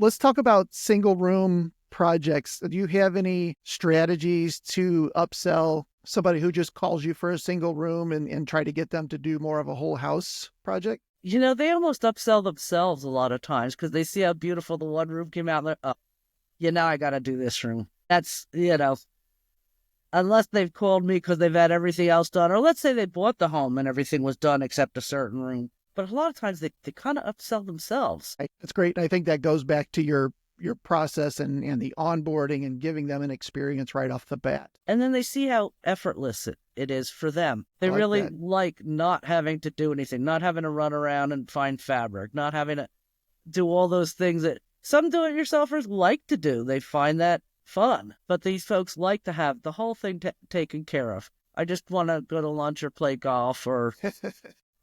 Let's talk about single room projects. Do you have any strategies to upsell somebody who just calls you for a single room and try to get them to do more of a whole house project? They almost upsell themselves a lot of times because they see how beautiful the one room came out. And they're, oh, now I got to do this room. Unless they've called me because they've had everything else done, or let's say they bought the home and everything was done except a certain room. But a lot of times they kind of upsell themselves. That's great. And I think that goes back to your process and the onboarding and giving them an experience right off the bat. And then they see how effortless it is for them. They I like really that. like not having to do anything, not having to run around and find fabric, not having to do all those things that some do-it-yourselfers like to do. They find that fun. But these folks like to have the whole thing taken care of. I just want to go to lunch or play golf, or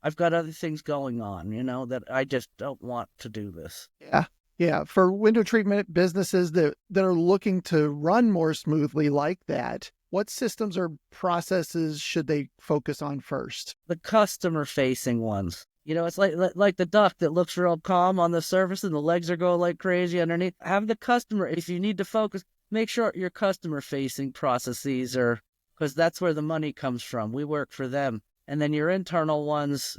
I've got other things going on, that I just don't want to do this. Yeah. Yeah. For window treatment businesses that are looking to run more smoothly like that, what systems or processes should they focus on first? The customer-facing ones. It's like the duck that looks real calm on the surface and the legs are going like crazy underneath. Have the customer, if you need to focus, make sure your customer-facing processes are, because that's where the money comes from. We work for them. And then your internal ones,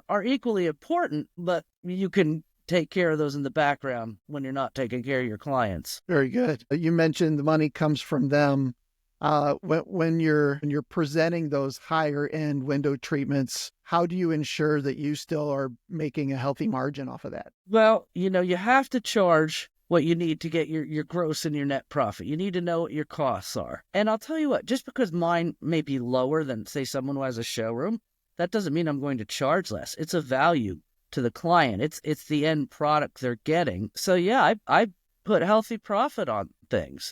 are equally important, but you can take care of those in the background when you're not taking care of your clients. Very good. You mentioned the money comes from them. When you're presenting those higher end window treatments, how do you ensure that you still are making a healthy margin off of that? Well, you have to charge what you need to get your gross and your net profit. You need to know what your costs are. And I'll tell you what, just because mine may be lower than, say, someone who has a showroom, that doesn't mean I'm going to charge less. It's a value to the client. It's the end product they're getting. So yeah, I put healthy profit on things.